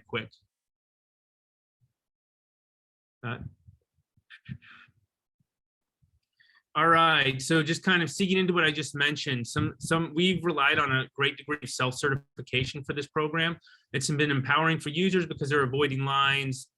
quick. All right, so just kind of digging into what I just mentioned, we've relied on a great degree of self-certification for this program. It's been empowering for users because they're avoiding lines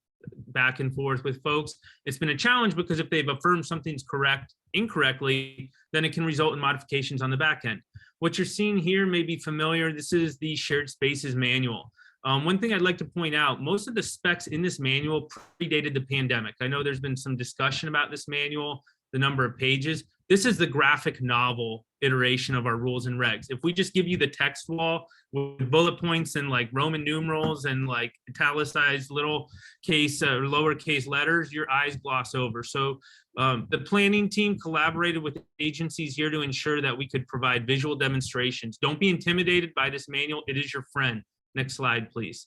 back and forth with folks. It's been a challenge because if they've affirmed something's correct incorrectly, then it can result in modifications on the back end. What you're seeing here may be familiar. This is the Shared Spaces Manual. One thing I'd like to point out, most of the specs in this manual predated the pandemic. I know there's been some discussion about this manual, the number of pages. This is the graphic novel iteration of our rules and regs. If we just give you the text wall with bullet points and like Roman numerals and like italicized little case or lowercase letters, your eyes gloss over. So the planning team collaborated with agencies here to ensure that we could provide visual demonstrations. Don't be intimidated by this manual. It is your friend. Next slide, please.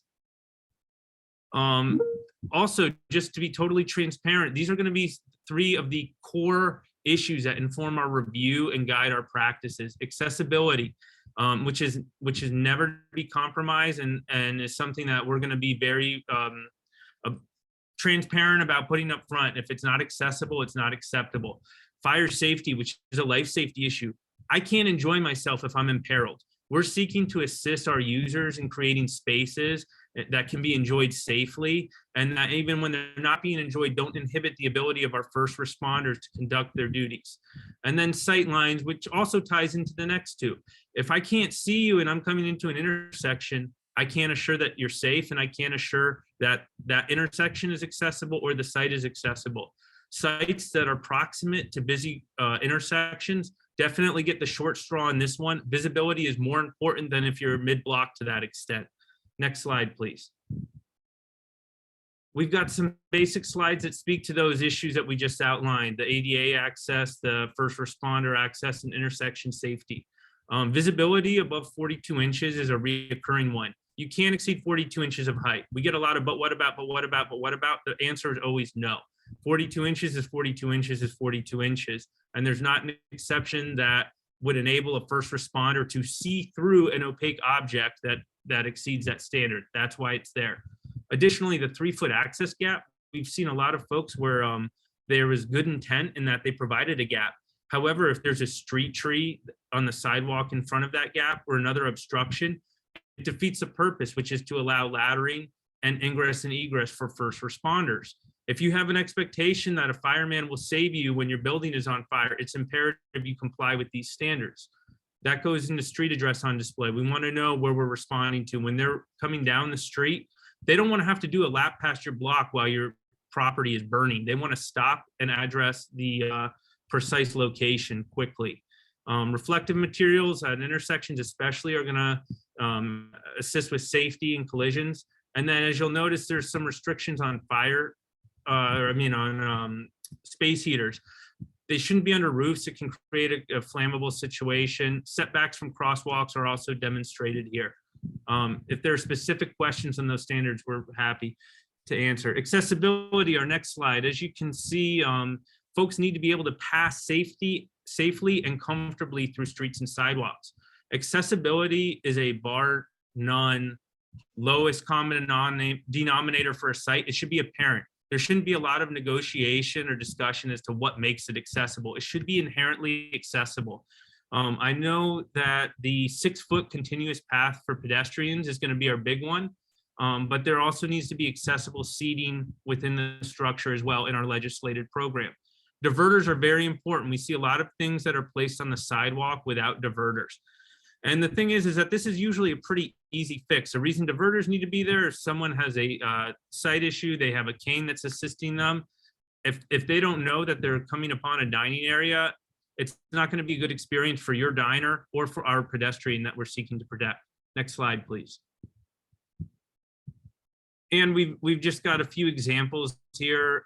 Also, just to be totally transparent, these are going to be 3 of the core issues that inform our review and guide our practices. Accessibility, which is never to be compromised, and is something that we're going to be very transparent about putting up front. If it's not accessible, it's not acceptable. Fire safety, which is a life safety issue. I can't enjoy myself if I'm imperiled. We're seeking to assist our users in creating spaces that can be enjoyed safely, and that even when they're not being enjoyed, don't inhibit the ability of our first responders to conduct their duties. And then sightlines, which also ties into the next 2. If I can't see you and I'm coming into an intersection, I can't assure that you're safe, and I can't assure that that intersection is accessible or the site is accessible. Sites that are proximate to busy intersections definitely get the short straw in this one. Visibility is more important than if you're mid-block to that extent. Next slide, please. We've got some basic slides that speak to those issues that we just outlined: the ADA access, the first responder access, and intersection safety. Visibility above 42 inches is a recurring one. You can't exceed 42 inches of height. We get a lot of, but what about, but what about, but what about? The answer is always no. 42 inches is 42 inches is 42 inches. And there's not an exception that would enable a first responder to see through an opaque object that exceeds that standard. That's why it's there. Additionally, the 3-foot access gap, we've seen a lot of folks where there was good intent in that they provided a gap. However, if there's a street tree on the sidewalk in front of that gap or another obstruction, it defeats the purpose, which is to allow laddering and ingress and egress for first responders. If you have an expectation that a fireman will save you when your building is on fire, it's imperative you comply with these standards. That goes into street address on display. We want to know where we're responding to. When they're coming down the street, they don't want to have to do a lap past your block while your property is burning. They want to stop and address the precise location quickly. Reflective materials at intersections especially are going to assist with safety and collisions. And then as you'll notice, there's some restrictions on fire, on space heaters. They shouldn't be under roofs. It can create a flammable situation. Setbacks from crosswalks are also demonstrated here. If there are specific questions on those standards, we're happy to answer. Accessibility, our next slide. As you can see, folks need to be able to pass safely and comfortably through streets and sidewalks. Accessibility is a bar none, lowest common denominator for a site. It should be apparent. There shouldn't be a lot of negotiation or discussion as to what makes it accessible. It should be inherently accessible. I know that the 6-foot continuous path for pedestrians is going to be our big one, but there also needs to be accessible seating within the structure as well in our legislated program. Diverters are very important. We see a lot of things that are placed on the sidewalk without diverters. And the thing is that this is usually a pretty easy fix. The reason diverters need to be there if someone has a site issue, they have a cane that's assisting them. If they don't know that they're coming upon a dining area, it's not going to be a good experience for your diner or for our pedestrian that we're seeking to protect. Next slide, please. And we've just got a few examples here,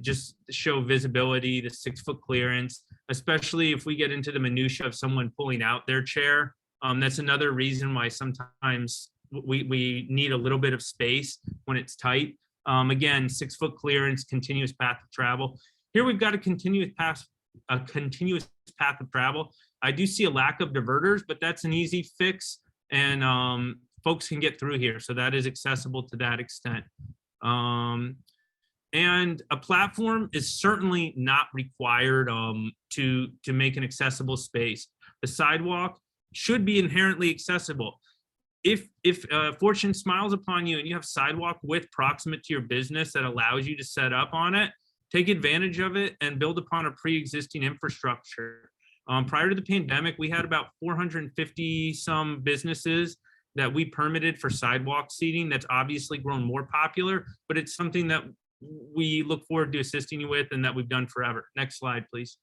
just to show visibility, the 6-foot clearance, especially if we get into the minutia of someone pulling out their chair. That's another reason why sometimes we need a little bit of space when it's tight. Again, 6-foot clearance, continuous path of travel. Here we've got a continuous path of travel. I do see a lack of diverters, but that's an easy fix. And folks can get through here. So that is accessible to that extent. And a platform is certainly not required to make an accessible space. The sidewalk should be inherently accessible. If fortune smiles upon you and you have sidewalk width proximate to your business that allows you to set up on it, take advantage of it and build upon a pre-existing infrastructure. Prior to the pandemic, we had about 450 some businesses that we permitted for sidewalk seating. That's obviously grown more popular, but it's something that we look forward to assisting you with and that we've done forever. Next slide, please.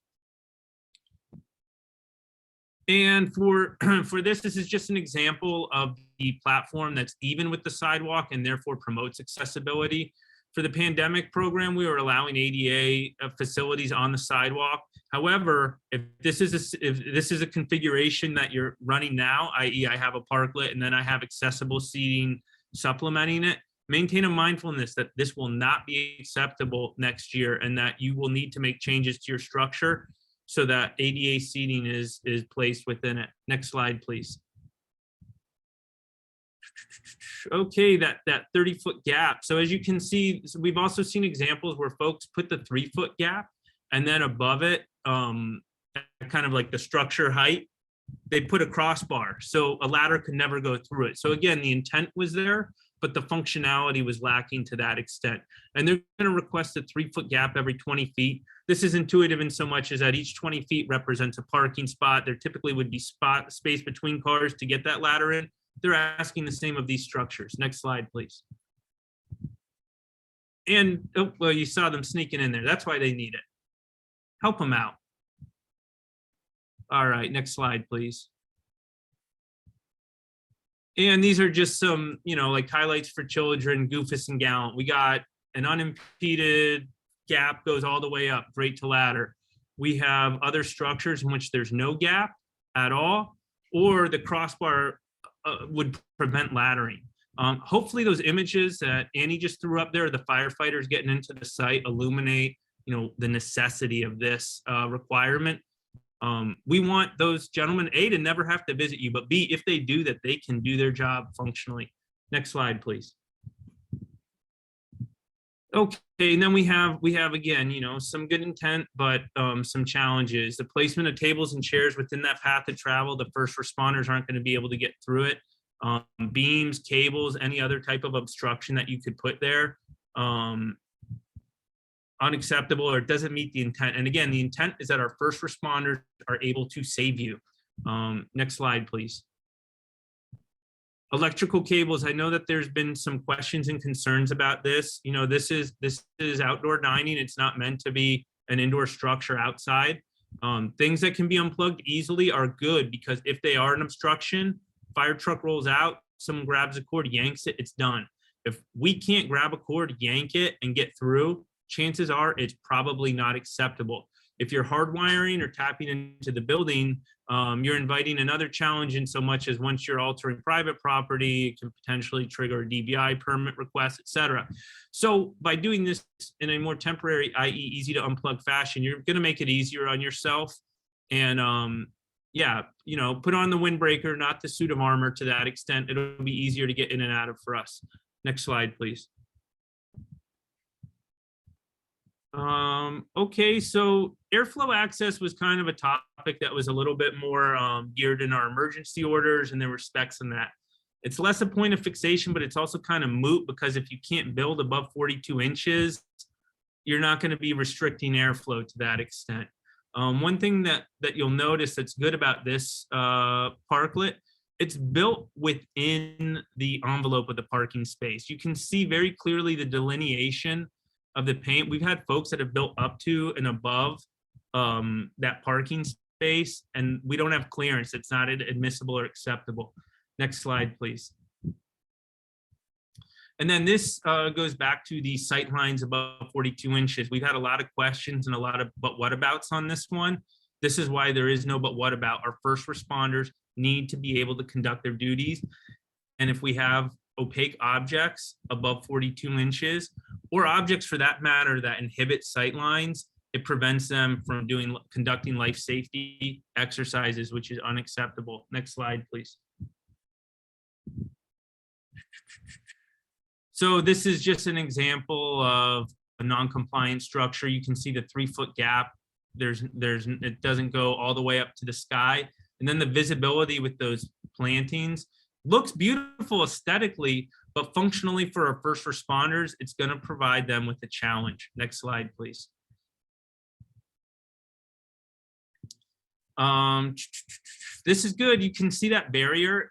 And for this is just an example of the platform that's even with the sidewalk and therefore promotes accessibility. For the pandemic program, we were allowing ADA facilities on the sidewalk. However, if this is a configuration that you're running now, i.e. I have a parklet and then I have accessible seating supplementing it, maintain a mindfulness that this will not be acceptable next year and that you will need to make changes to your structure so that ADA seating is placed within it. Next slide, please. Okay, that 30-foot gap. So as you can see, we've also seen examples where folks put the 3-foot gap and then above it, kind of like the structure height, they put a crossbar. So a ladder could never go through it. So again, the intent was there, but the functionality was lacking to that extent. And they're going to request a 3-foot gap every 20 feet. This is intuitive in so much as that each 20 feet represents a parking spot. There typically would be space between cars to get that ladder in. They're asking the same of these structures. Next slide, please. And, oh, well, you saw them sneaking in there. That's why they need it. Help them out. All right, next slide, please. And these are just some, like highlights for children, Goofus and Gallant. We got an unimpeded gap goes all the way up, straight to ladder. We have other structures in which there's no gap at all, or the crossbar would prevent laddering. Hopefully those images that Annie just threw up there, the firefighters getting into the site, illuminate, the necessity of this requirement. We want those gentlemen, A, to never have to visit you, but B, if they do, that they can do their job functionally. Next slide, please. Okay, and then we have again, some good intent, but some challenges. The placement of tables and chairs within that path of travel, the first responders aren't going to be able to get through it. Beams, cables, any other type of obstruction that you could put there, unacceptable, or it doesn't meet the intent. And again, the intent is that our first responders are able to save you. Next slide, please. Electrical cables. I know that there's been some questions and concerns about this. This is outdoor dining. It's not meant to be an indoor structure outside. Things that can be unplugged easily are good, because if they are an obstruction, fire truck rolls out, someone grabs a cord, yanks it, it's done. If we can't grab a cord, yank it, and get through, chances are it's probably not acceptable. If you're hardwiring or tapping into the building, you're inviting another challenge in so much as once you're altering private property, it can potentially trigger a DBI permit request, et cetera. So by doing this in a more temporary, i.e. easy to unplug fashion, you're gonna make it easier on yourself. And yeah, put on the windbreaker, not the suit of armor to that extent. It'll be easier to get in and out of for us. Next slide, please. Okay, so airflow access was kind of a topic that was a little bit more geared in our emergency orders, and there were specs in that. It's less a point of fixation, but it's also kind of moot, because if you can't build above 42 inches, you're not going to be restricting airflow to that extent. One thing that you'll notice that's good about this parklet, it's built within the envelope of the parking space. You can see very clearly the delineation of the paint. We've had folks that have built up to and above that parking space, and we don't have clearance. It's not admissible or acceptable. Next slide, please. And then this goes back to the sight lines above 42 inches. We've had a lot of questions and a lot of but what abouts on this one. This is why there is no but what about. Our first responders need to be able to conduct their duties. And if we have opaque objects above 42 inches, or objects for that matter that inhibit sight lines, it prevents them from conducting life safety exercises, which is unacceptable. Next slide, please. So this is just an example of a non-compliant structure. You can see the 3-foot gap. It doesn't go all the way up to the sky. And then the visibility with those plantings looks beautiful aesthetically, but functionally for our first responders, it's going to provide them with a challenge. Next slide, please. This is good. You can see that barrier.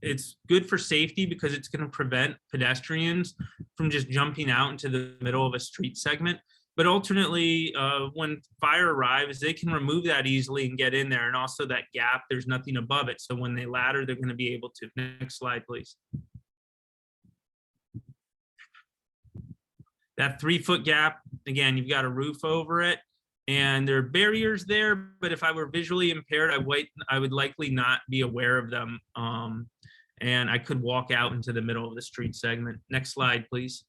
It's good for safety because it's going to prevent pedestrians from just jumping out into the middle of a street segment. But alternately, when fire arrives, they can remove that easily and get in there. And also that gap, there's nothing above it. So when they ladder, they're going to be able to. Next slide, please. That 3-foot gap, again, you've got a roof over it. And there are barriers there, but if I were visually impaired, I would likely not be aware of them. And I could walk out into the middle of the street segment. Next slide, please.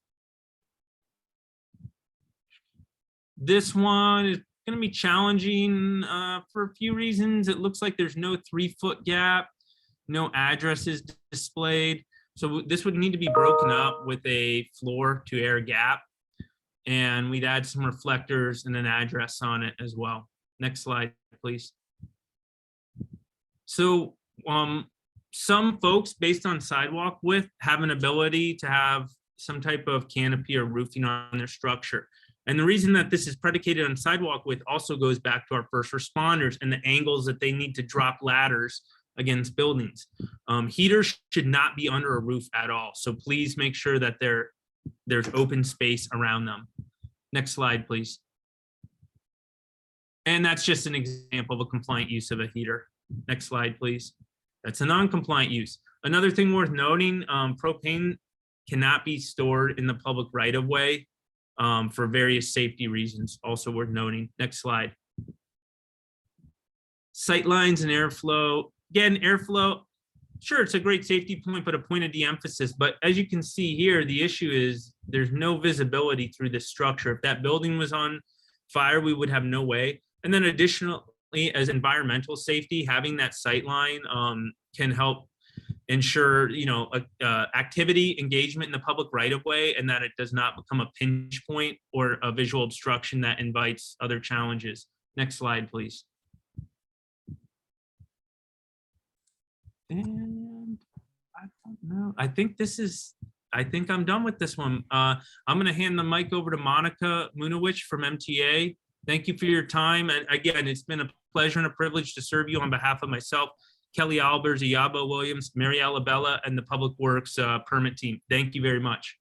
This one is going to be challenging for a few reasons. It looks like there's no 3-foot gap, no addresses displayed. So this would need to be broken up with a floor to air gap. And we'd add some reflectors and an address on it as well. Next slide, please. So some folks, based on sidewalk width, have an ability to have some type of canopy or roofing on their structure. And the reason that this is predicated on sidewalk width also goes back to our first responders and the angles that they need to drop ladders against buildings. Heaters should not be under a roof at all. So please make sure that there's open space around them. Next slide, please. And that's just an example of a compliant use of a heater. Next slide, please. That's a non-compliant use. Another thing worth noting, propane cannot be stored in the public right-of-way for various safety reasons, also worth noting. Next slide. Sightlines and airflow. Again, airflow, sure, it's a great safety point, but a point of de-emphasis. But as you can see here, the issue is there's no visibility through this structure. If that building was on fire, we would have no way. And then additionally, as environmental safety, having that sight line can help ensure, activity, engagement in the public right-of-way, and that it does not become a pinch point or a visual obstruction that invites other challenges. Next slide, please. And I don't know. I think I'm done with this one. I'm going to hand the mic over to Monica Munowich from MTA. Thank you for your time. And again, it's been a pleasure and a privilege to serve you on behalf of myself, Kelly Albers, Iyabo Williams, Mary Alabella, and the Public Works permit team. Thank you very much.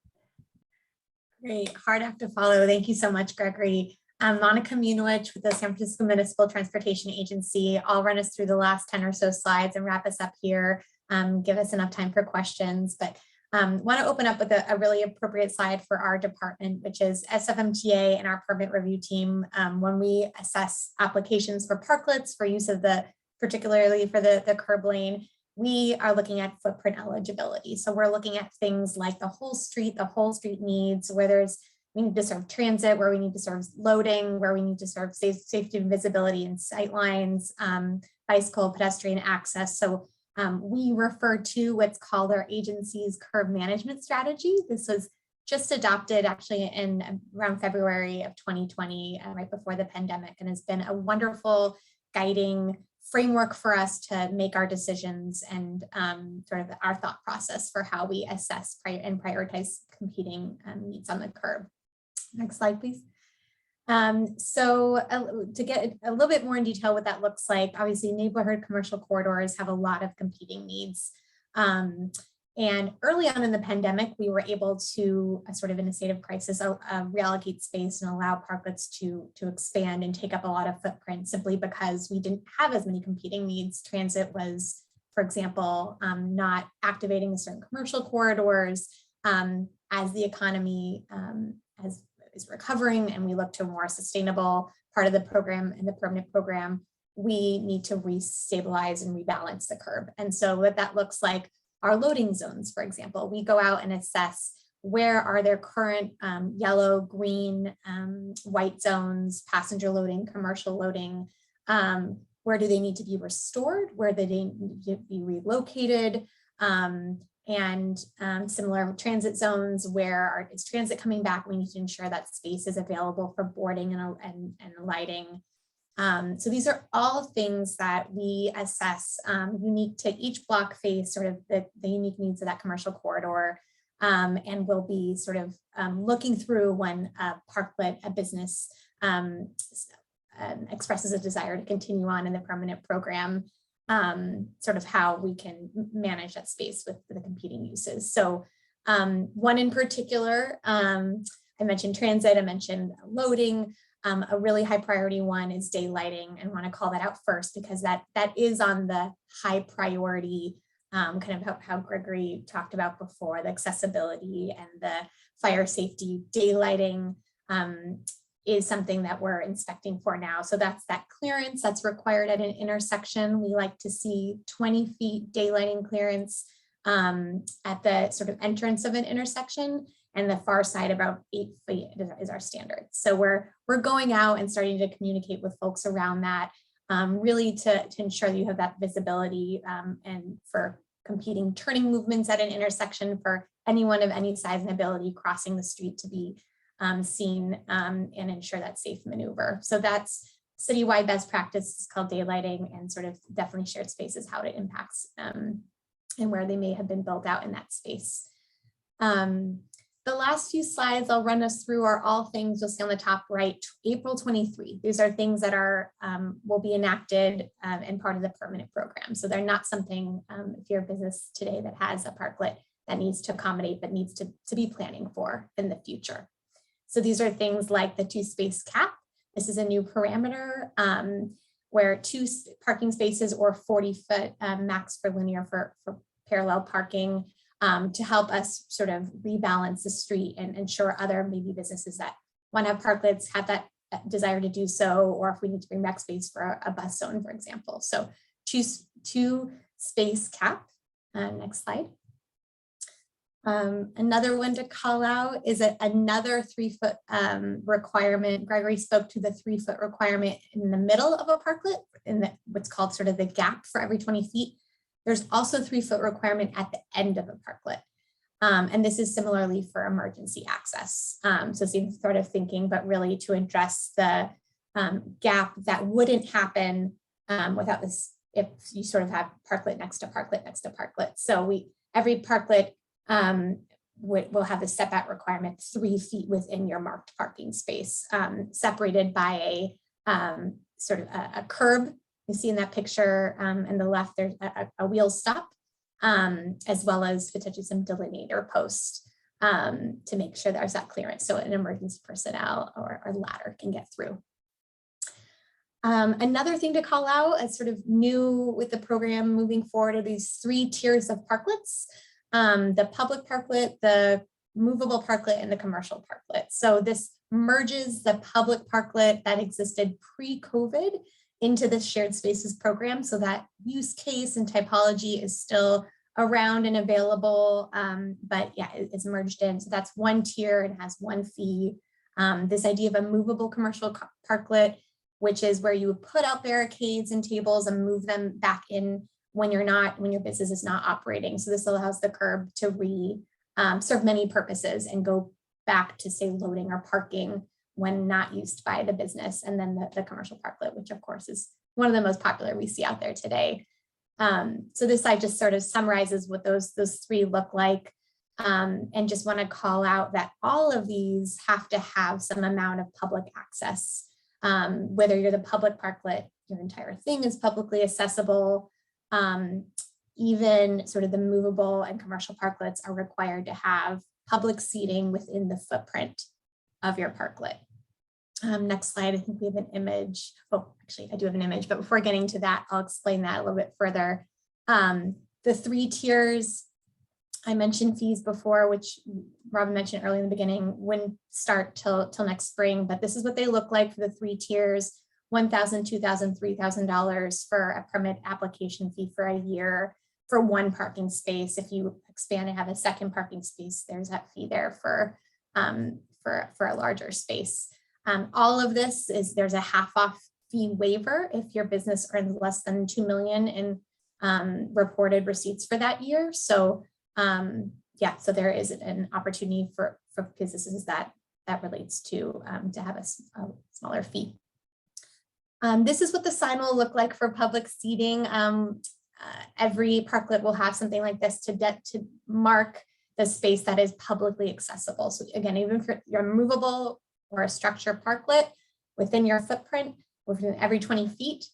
Great, hard act to follow. Thank you so much, Gregory. I'm Monica Munowich with the San Francisco Municipal Transportation Agency. I'll run us through the last 10 or so slides and wrap us up here, give us enough time for questions. But want to open up with a really appropriate slide for our department, which is SFMTA and our permit review team. When we assess applications for parklets for use of particularly for the curb lane, we are looking at footprint eligibility. So we're looking at things like the whole street needs, where we need to serve transit, where we need to serve loading, where we need to serve safety and visibility and sight lines, bicycle, pedestrian access. So we refer to what's called our agency's curb management strategy. This was just adopted actually in around February of 2020, right before the pandemic, and has been a wonderful guiding framework for us to make our decisions and sort of our thought process for how we assess and prioritize competing needs on the curb. Next slide, please. So to get a little bit more in detail what that looks like, obviously neighborhood commercial corridors have a lot of competing needs. And early on in the pandemic, we were able to sort of in a state of crisis, reallocate space and allow parklets to expand and take up a lot of footprint simply because we didn't have as many competing needs. Transit was, for example, not activating certain commercial corridors as the economy is recovering and we look to a more sustainable part of the program and the permanent program, we need to restabilize and rebalance the curb. And so what that looks like, our loading zones, for example, we go out and assess where are their current yellow, green, white zones, passenger loading, commercial loading, where do they need to be restored, where do they need to be relocated, and similar transit zones where is transit coming back, we need to ensure that space is available for boarding and lighting. So these are all things that we assess unique to each block face, sort of the unique needs of that commercial corridor. And we'll be sort of looking through when a parklet, a business expresses a desire to continue on in the permanent program, sort of how we can manage that space with the competing uses. So one in particular, I mentioned transit, I mentioned loading. A really high priority one is daylighting, and want to call that out first because that is on the high priority, kind of how Gregory talked about before, the accessibility and the fire safety. Daylighting is something that we're inspecting for now. So that's that clearance that's required at an intersection. We like to see 20 feet daylighting clearance at the sort of entrance of an intersection, and the far side about 8 feet is our standard. So we're going out and starting to communicate with folks around that, really to ensure that you have that visibility, and for competing turning movements at an intersection for anyone of any size and ability crossing the street to be seen, and ensure that safe maneuver. So that's citywide best practice. It's called daylighting, and sort of definitely shared spaces, how it impacts and where they may have been built out in that space. The last few slides I'll run us through are all things you'll see on the top right, April 23. These are things that are will be enacted and part of the permanent program. So they're not something, if you're a business today that has a parklet that needs to accommodate, but needs to be planning for in the future. So these are things like the 2-space cap. This is a new parameter where 2 parking spaces or 40-foot max for linear for parallel parking, to help us sort of rebalance the street and ensure other maybe businesses that want to have parklets have that desire to do so, or if we need to bring back space for a bus zone, for example. So 2-space cap. Next slide. Another one to call out is another 3-foot requirement. Gregory spoke to the 3-foot requirement in the middle of a parklet, in what's called sort of the gap for every 20 feet. There's also 3-foot requirement at the end of a parklet. And this is similarly for emergency access. So same sort of thinking, but really to address the gap that wouldn't happen without this, if you sort of have parklet next to parklet next to parklet. So every parklet will have a setback requirement 3 feet within your marked parking space, separated by a sort of a curb. You see in that picture in the left, there's a wheel stop, as well as potentially some delineator posts to make sure there's that clearance so an emergency personnel or ladder can get through. Another thing to call out as sort of new with the program moving forward are these 3 tiers of parklets, the public parklet, the movable parklet, and the commercial parklet. So this merges the public parklet that existed pre-COVID into the shared spaces program, so that use case and typology is still around and available, but yeah, it's merged in. So that's 1 tier and has 1 fee. This idea of a movable commercial parklet, which is where you would put out barricades and tables and move them back in when your business is not operating. So this allows the curb to serve many purposes and go back to, say, loading or parking when not used by the business, and then the commercial parklet, which of course is one of the most popular we see out there today. So this slide just sort of summarizes what those 3 look like, and just want to call out that all of these have to have some amount of public access. Whether you're the public parklet, your entire thing is publicly accessible. Even sort of the movable and commercial parklets are required to have public seating within the footprint of your parklet. Next slide, I think we have an image. Oh, actually, I do have an image, but before getting to that, I'll explain that a little bit further. The 3 tiers, I mentioned fees before, which Robin mentioned early in the beginning, wouldn't start till next spring, but this is what they look like for the 3 tiers: $1,000, $2,000, $3,000 for a permit application fee for a year for 1 parking space. If you expand and have a second parking space, there's that fee there for a larger space. All of this there's a half-off fee waiver if your business earns less than $2 million in reported receipts for that year. So Yeah, so there is an opportunity for businesses that relates to have a smaller fee. This is what the sign will look like for public seating. Every parklet will have something like this to mark the space that is publicly accessible. So again, even for your movable or a structured parklet within your footprint, within every 20 feet,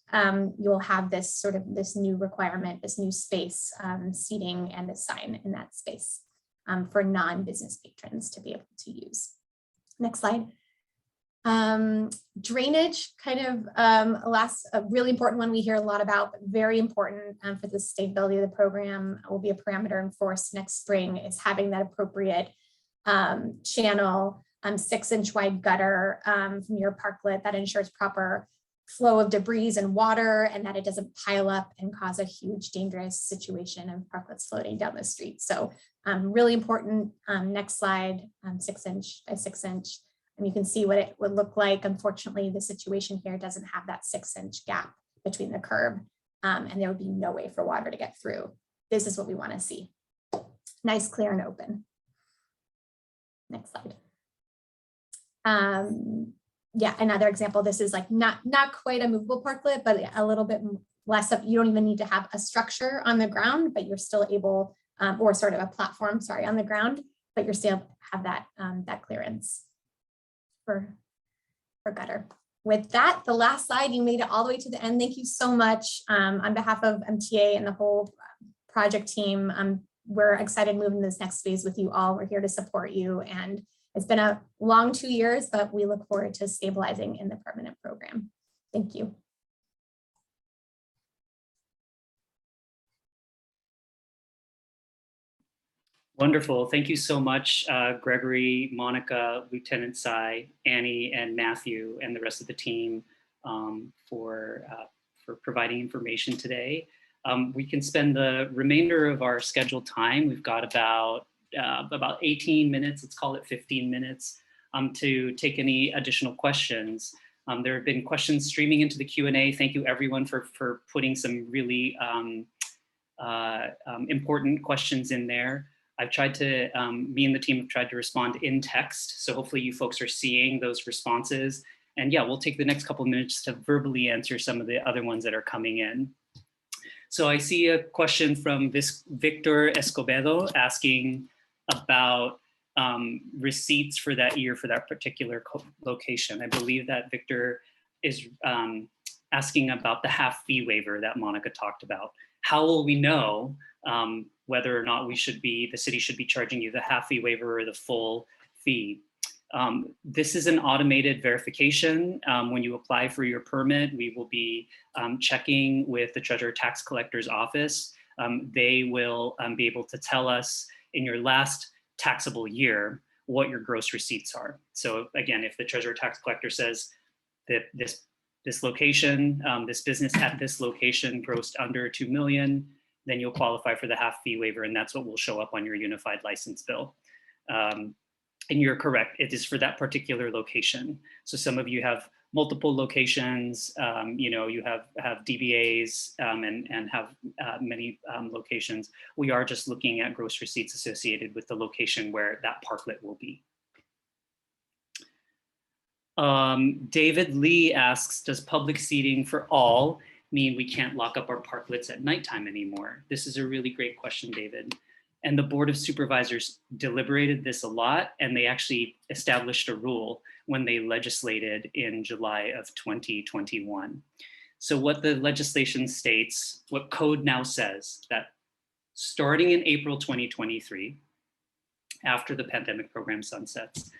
you'll have this this new requirement, this new space seating and a sign in that space for non-business patrons to be able to use. Next slide. Drainage, kind of a really important one we hear a lot about, but very important for the sustainability of the program, will be a parameter enforced next spring, is having that appropriate channel, 6-inch wide gutter from your parklet that ensures proper flow of debris and water, and that it doesn't pile up and cause a huge dangerous situation of parklets floating down the street. So really important. Next slide, 6-inch by 6-inch. And you can see what it would look like. Unfortunately, the situation here doesn't have that 6-inch gap between the curb, and there would be no way for water to get through. This is what we want to see. Nice, clear, and open. Next slide. Yeah, another example. This is like not quite a movable parklet, but a little bit less of, you don't even need to have a structure on the ground, but you're still able, or sort of a platform, sorry, on the ground, but you're still have that, that clearance for gutter. With that, the last slide, you made it all the way to the end. Thank you so much. On behalf of MTA and the whole project team, we're excited moving this next phase with you all. We're here to support you, and it's been a long 2 years, but we look forward to stabilizing in the permanent program. Thank you. Wonderful. Thank you so much, Gregory, Monica, Lieutenant Sai, Annie, and Matthew, and the rest of the team for providing information today. We can spend the remainder of our scheduled time. We've got about 18 minutes, let's call it 15 minutes, to take any additional questions. There have been questions streaming into the Q&A. Thank you everyone for putting some really important questions in there. I've tried to, me and the team have tried to respond in text. So hopefully you folks are seeing those responses. And yeah, we'll take the next couple of minutes to verbally answer some of the other ones that are coming in. So I see a question from this Victor Escobedo asking about receipts for that year for that particular location. I believe that Victor is asking about the half fee waiver that Monica talked about. How will we know whether or not the city should be charging you the half fee waiver or the full fee? This is an automated verification. When you apply for your permit, we will be checking with the Treasurer Tax Collector's office. They will be able to tell us in your last taxable year what your gross receipts are. So again, if the Treasurer Tax Collector says that this location, this business at this location grossed under 2 million, then you'll qualify for the half fee waiver, and that's what will show up on your unified license bill. And you're correct, it is for that particular location. So some of you have multiple locations, you have DBAs and have many locations. We are just looking at gross receipts associated with the location where that parklet will be. David Lee asks, does public seating for all mean we can't lock up our parklets at nighttime anymore? This is a really great question, David. And the Board of Supervisors deliberated this a lot, and they actually established a rule when they legislated in July of 2021. So what the legislation states, what code now says, that starting in April 2023, after the pandemic program sunsets,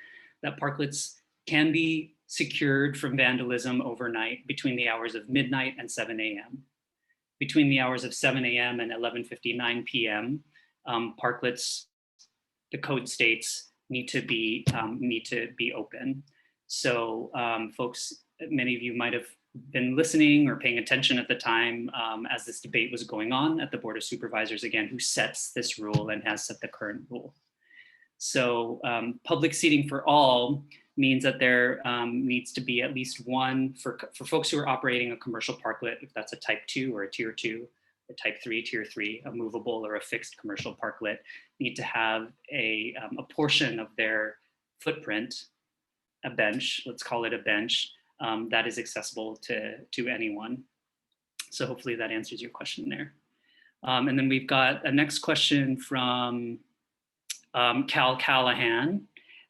that parklets can be secured from vandalism overnight between the hours of midnight and 7 a.m. Between the hours of 7 a.m. and 11:59 p.m., parklets, the code states, need to be open. So folks, many of you might have been listening or paying attention at the time as this debate was going on at the Board of Supervisors, again, who sets this rule and has set the current rule. So public seating for all means that there needs to be at least one, for folks who are operating a commercial parklet, if that's a type 2 or a tier 2 a type 3, tier 3, a movable or a fixed commercial parklet, need to have a portion of their footprint, a bench, let's call it a bench, that is accessible to anyone. So hopefully that answers your question there. And then we've got a next question from Cal Callahan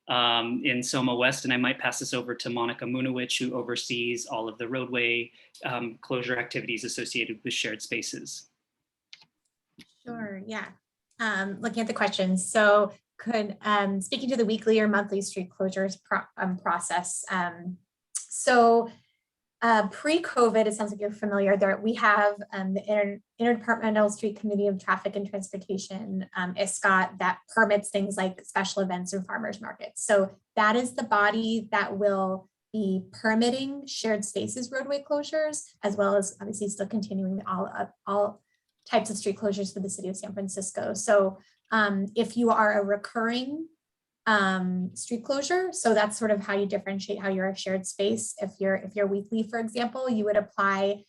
in Soma West, and I might pass this over to Monica Munowich, who oversees all of the roadway closure activities associated with shared spaces. Sure, yeah. Looking at the questions, so could, speaking to the weekly or monthly street closures process. So pre-COVID, it sounds like you're familiar there, we have the Interdepartmental Street Committee of Traffic and Transportation, ISCOT, that permits things like special events and farmers markets. So that is the body that will be permitting shared spaces roadway closures, as well as obviously still continuing all types of street closures for the city of San Francisco. So if you are a recurring street closure, so that's sort of how you differentiate how you're a shared space. If you're weekly, for example, you would apply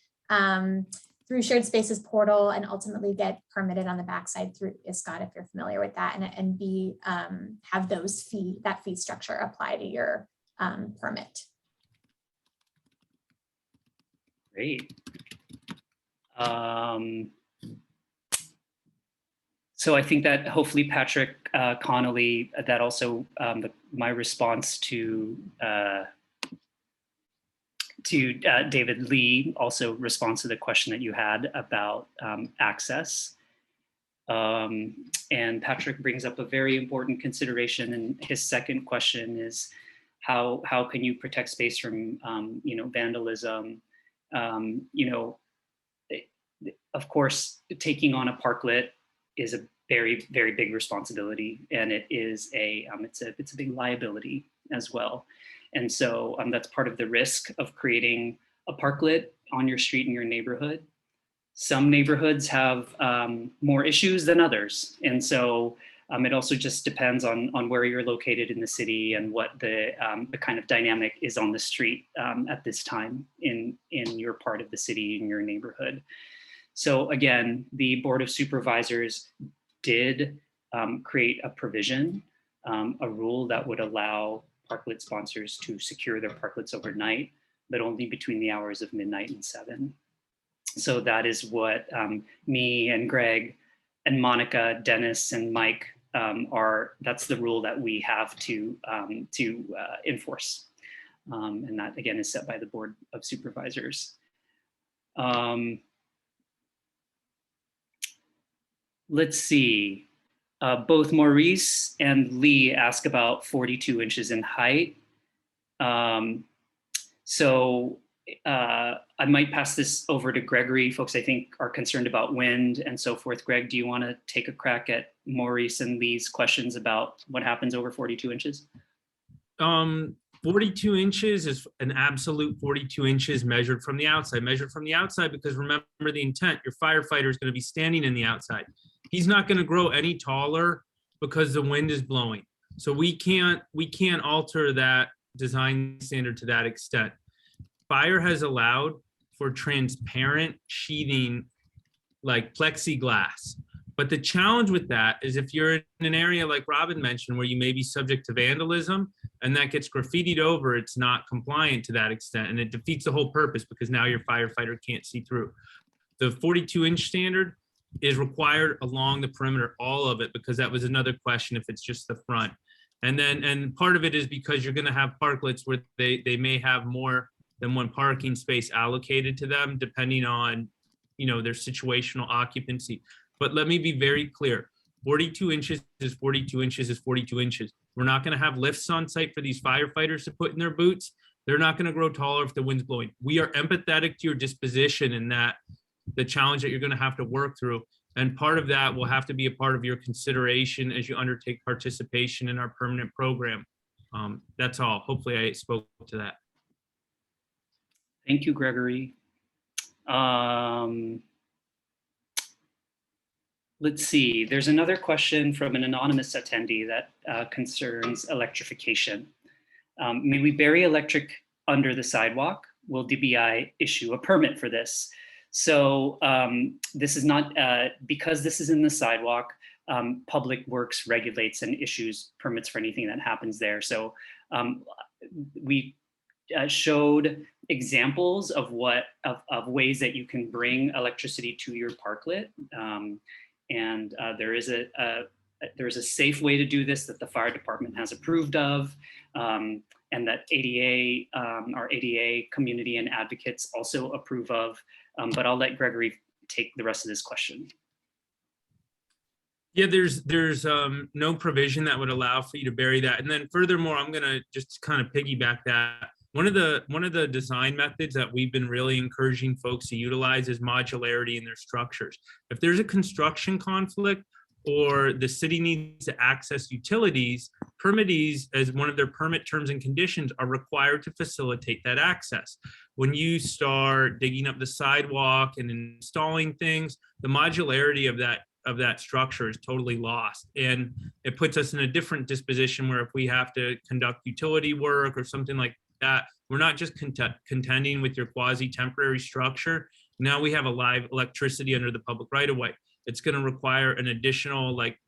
through shared spaces portal and ultimately get permitted on the backside through ISCOT, if you're familiar with that, and be have that fee structure apply to your permit. Great. So I think that hopefully Patrick Connolly, that also my response to David Lee also responds to the question that you had about access. And Patrick brings up a very important consideration, and his second question is how can you protect space from vandalism? Of course, taking on a parklet is a very, very big responsibility, and it is it's a big liability as well. And so that's part of the risk of creating a parklet on your street in your neighborhood. Some neighborhoods have more issues than others, and so it also just depends on where you're located in the city and what the kind of dynamic is on the street at this time in your part of the city, in your neighborhood. So again, the Board of Supervisors did create a provision, a rule that would allow parklet sponsors to secure their parklets overnight, but only between the hours of midnight and 7. So that is what me and Greg and Monica, Dennis and Mike that's the rule that we have to enforce. And that again is set by the Board of Supervisors. Let's see, both Maurice and Lee ask about 42 inches in height. So I might pass this over to Gregory. Folks, I think, are concerned about wind and so forth. Greg, do you want to take a crack at Maurice and Lee's questions about what happens over 42 inches? 42 inches is an absolute 42 inches measured from the outside. Measured from the outside because remember the intent, your firefighter is going to be standing in the outside. He's not going to grow any taller because the wind is blowing. So we can't alter that design standard to that extent. Fire has allowed for transparent sheathing like plexiglass. But the challenge with that is if you're in an area like Robin mentioned, where you may be subject to vandalism and that gets graffitied over, it's not compliant to that extent. And it defeats the whole purpose because now your firefighter can't see through. The 42-inch standard is required along the perimeter, all of it, because that was another question if it's just the front. And part of it is because you're going to have parklets where they may have more than one parking space allocated to them, depending on, their situational occupancy. But let me be very clear, 42 inches is 42 inches is 42 inches. We're not going to have lifts on site for these firefighters to put in their boots. They're not going to grow taller if the wind's blowing. We are empathetic to your disposition in that the challenge that you're going to have to work through. And part of that will have to be a part of your consideration as you undertake participation in our permanent program. That's all. Hopefully I spoke to that. Thank you, Gregory. Let's see, there's another question from an anonymous attendee that concerns electrification. May we bury electric under the sidewalk? Will DBI issue a permit for this? So this is not, because this is in the sidewalk, Public Works regulates and issues permits for anything that happens there. So we showed examples of of ways that you can bring electricity to your parklet. And there is a safe way to do this that the fire department has approved of, and that ADA, our ADA community and advocates also approve of. But I'll let Gregory take the rest of this question. Yeah, there's no provision that would allow for you to bury that. And then furthermore, I'm gonna just kind of piggyback that. One of the design methods that we've been really encouraging folks to utilize is modularity in their structures. If there's a construction conflict or the city needs to access utilities, permittees, as one of their permit terms and conditions, are required to facilitate that access. When you start digging up the sidewalk and installing things, the modularity of that structure is totally lost. And it puts us in a different disposition where if we have to conduct utility work or something like that, we're not just contending with your quasi-temporary structure. Now we have a live electricity under the public right-of-way. It's going to require an additional, like,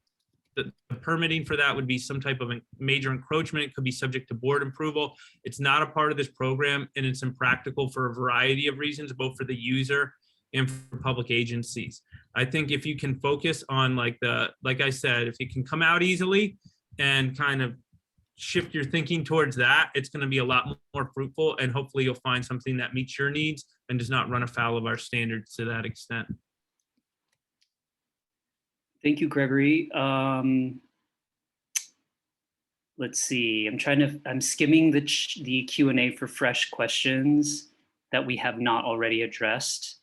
the permitting for that would be some type of a major encroachment. It could be subject to board approval. It's not a part of this program, and it's impractical for a variety of reasons, both for the user and for public agencies. I think if you can focus on like I said, if you can come out easily and kind of shift your thinking towards that, it's going to be a lot more fruitful, and hopefully you'll find something that meets your needs and does not run afoul of our standards to that extent. Thank you, Gregory. Let's see, I'm skimming the Q&A for fresh questions that we have not already addressed.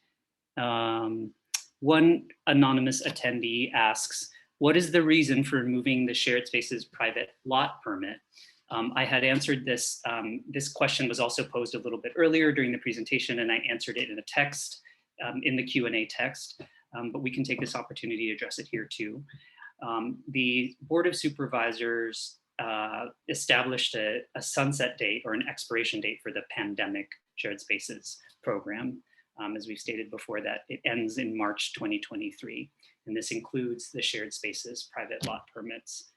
One anonymous attendee asks, what is the reason for removing the shared spaces private lot permit? I had answered this. This question was also posed a little bit earlier during the presentation, and I answered it in a text, in the Q&A text, but we can take this opportunity to address it here too. The Board of Supervisors established a sunset date or an expiration date for the pandemic shared spaces program. As we've stated before, that it ends in March 2023. And this includes the shared spaces private lot permits.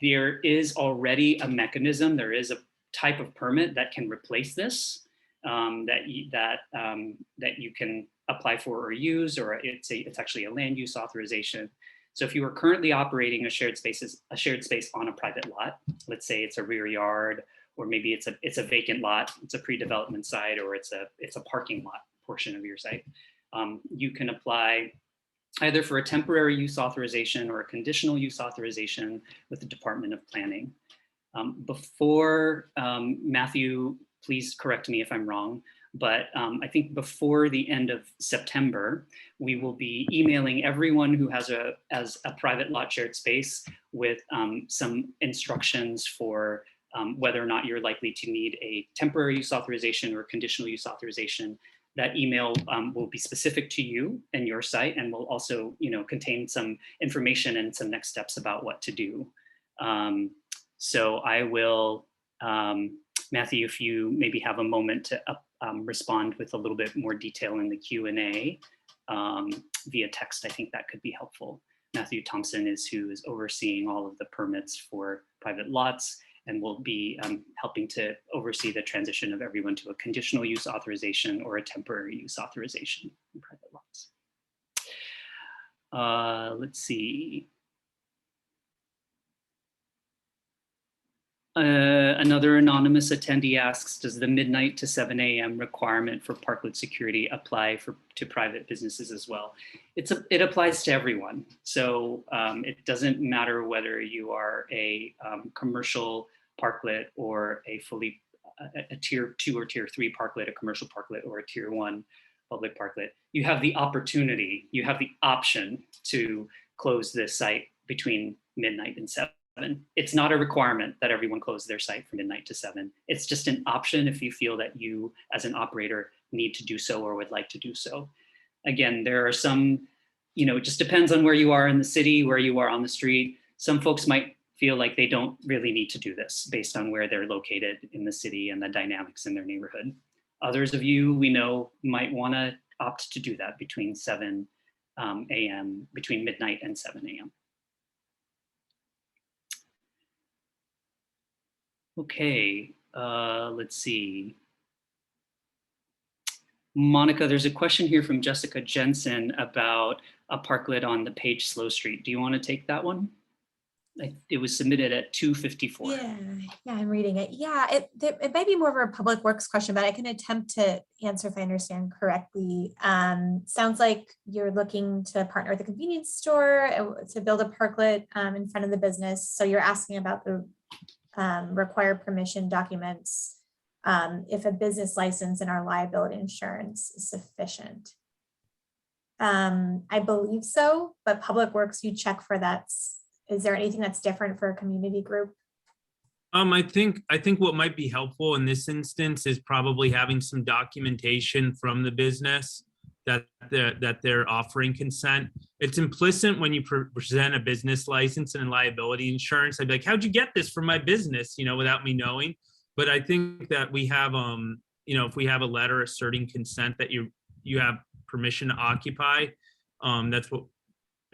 There is already a mechanism, there is a type of permit that can replace this, that you can apply for or use, or it's actually a land use authorization. So if you are currently operating a shared space on a private lot, let's say it's a rear yard, or maybe it's a vacant lot, it's a pre-development site, or it's a parking lot portion of your site, you can apply either for a temporary use authorization or a conditional use authorization with the Department of Planning. Before, Matthew, please correct me if I'm wrong, but I think before the end of September, we will be emailing everyone who has a private lot shared space with some instructions for whether or not you're likely to need a temporary use authorization or conditional use authorization. That email will be specific to you and your site, and will also, contain some information and some next steps about what to do. So I will, Matthew, if you maybe have a moment to respond with a little bit more detail in the Q&A via text, I think that could be helpful. Matthew Thompson is who is overseeing all of the permits for private lots, and will be helping to oversee the transition of everyone to a conditional use authorization or a temporary use authorization in private lots. Let's see. Another anonymous attendee asks, does the midnight to 7 a.m. requirement for parklet security apply to private businesses as well? It applies to everyone. So it doesn't matter whether you are a commercial parklet or a tier 2 or tier 3 parklet, a commercial parklet, or a tier 1 public parklet. You have the opportunity, you have the option to close this site between midnight and 7. It's not a requirement that everyone close their site from midnight to 7. It's just an option if you feel that you as an operator need to do so or would like to do so. Again, there are some, it just depends on where you are in the city, where you are on the street. Some folks might feel like they don't really need to do this based on where they're located in the city and the dynamics in their neighborhood. Others of you we know might want to opt to do that between 7 a.m., between midnight and 7 a.m. Okay, let's see. Monica, there's a question here from Jessica Jensen about a parklet on the Page Slow Street. Do you want to take that one? It was submitted at 2:54. Yeah, I'm reading it. Yeah, it might be more of a public works question, but I can attempt to answer if I understand correctly. Sounds like you're looking to partner with a convenience store to build a parklet in front of the business. So you're asking about the required permission documents, if a business license and our liability insurance is sufficient. I believe so, but Public Works, you check for that. Is there anything that's different for a community group? I think what might be helpful in this instance is probably having some documentation from the business that they're offering consent. It's implicit when you present a business license and liability insurance. I'd be like, how'd you get this from my business, without me knowing? But I think that we have, if we have a letter asserting consent that you have permission to occupy, that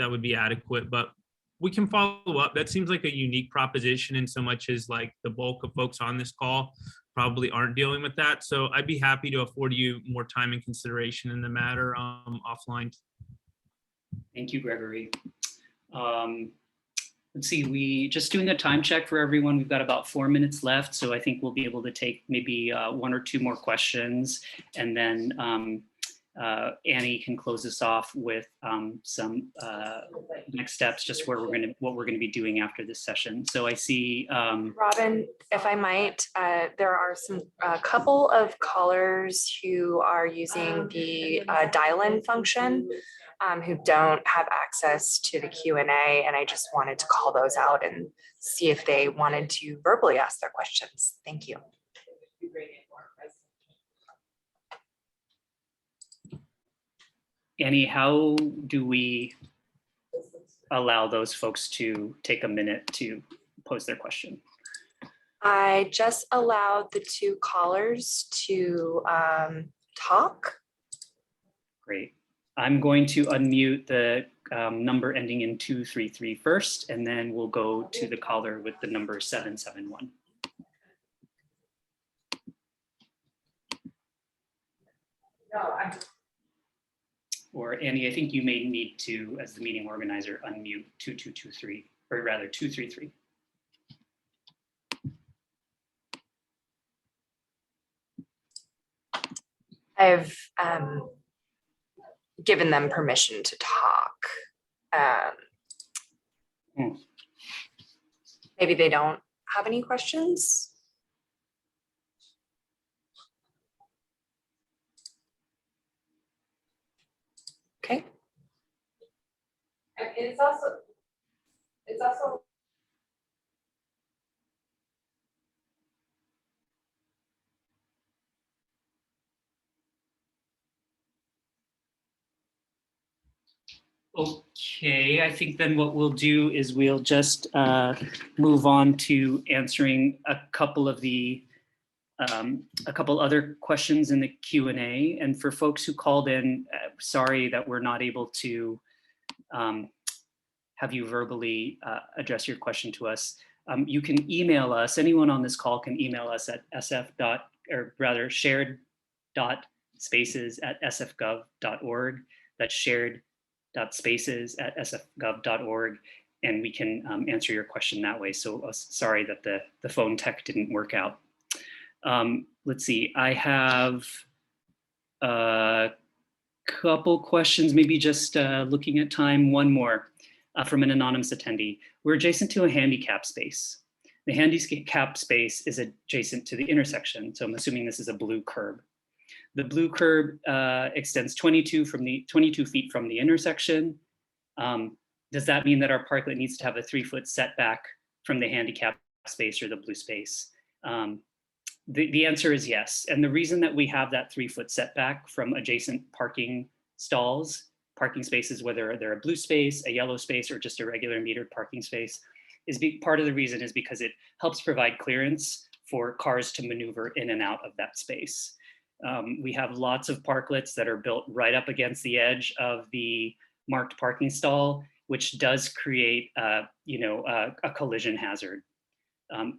would be adequate. But we can follow up. That seems like a unique proposition in so much as like the bulk of folks on this call probably aren't dealing with that. So I'd be happy to afford you more time and consideration in the matter offline. Thank you, Gregory. Let's see, we just doing a time check for everyone. We've got about 4 minutes left. So I think we'll be able to take maybe 1 or 2 more questions, and then Annie can close us off with some next steps, just what we're gonna be doing after this session. So I see Robin, if I might, there are a couple of callers who are using the dial-in function who don't have access to the Q&A, and I just wanted to call those out and see if they wanted to verbally ask their questions. Thank you. Annie, how do we allow those folks to take a minute to pose their question? I just allowed the 2 callers to talk. Great. I'm going to unmute the number ending in 233 first, and then we'll go to the caller with the number 771. Or Annie, I think you may need to, as the meeting organizer, unmute 2223, or rather 233. I've given them permission to talk. Maybe they don't have any questions. Okay. It's also Okay, I think then what we'll do is we'll just move on to answering a couple of the a couple other questions in the Q&A. And for folks who called in, sorry that we're not able to have you verbally address your question to us. You can email us. Anyone on this call can email us at shared.spaces@sfgov.org. That's shared.spaces@sfgov.org, and we can answer your question that way. So sorry that the phone tech didn't work out. Let's see, I have a couple questions, maybe just looking at time, one more from an anonymous attendee. We're adjacent to a handicap space. The handicap space is adjacent to the intersection, so I'm assuming this is a blue curb. The blue curb extends 22 feet from the intersection. Does that mean that our parklet needs to have a 3-foot setback from the handicap space or the blue space? The answer is yes. And the reason that we have that 3-foot setback from adjacent parking spaces, whether they're a blue space, a yellow space, or just a regular metered parking space, is part of the reason is because it helps provide clearance for cars to maneuver in and out of that space. We have lots of parklets that are built right up against the edge of the marked parking stall, which does create, a collision hazard.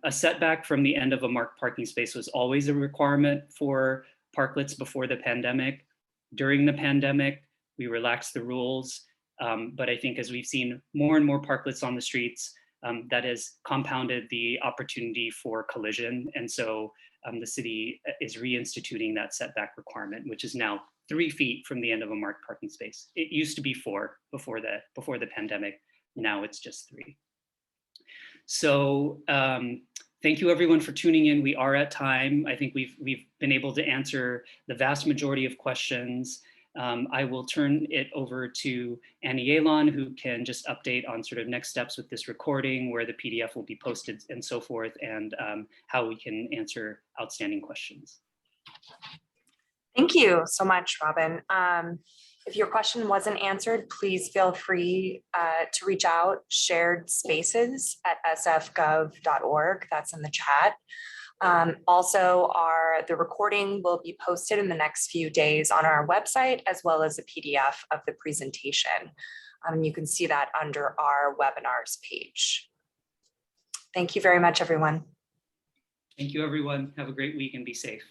A setback from the end of a marked parking space was always a requirement for parklets before the pandemic. During the pandemic, we relaxed the rules, but I think as we've seen more and more parklets on the streets, that has compounded the opportunity for collision. And so the city is reinstituting that setback requirement, which is now 3 feet from the end of a marked parking space. It used to be 4 before the pandemic. Now it's just 3. So thank you everyone for tuning in. We are at time. I think we've been able to answer the vast majority of questions. I will turn it over to Annie Alon, who can just update on sort of next steps with this recording, where the PDF will be posted and so forth, and how we can answer outstanding questions. Thank you so much, Robin. If your question wasn't answered, please feel free to reach out, sharedspaces@sfgov.org. That's in the chat. Also, the recording will be posted in the next few days on our website, as well as a PDF of the presentation. You can see that under our webinars page. Thank you very much, everyone. Thank you, everyone. Have a great week and be safe.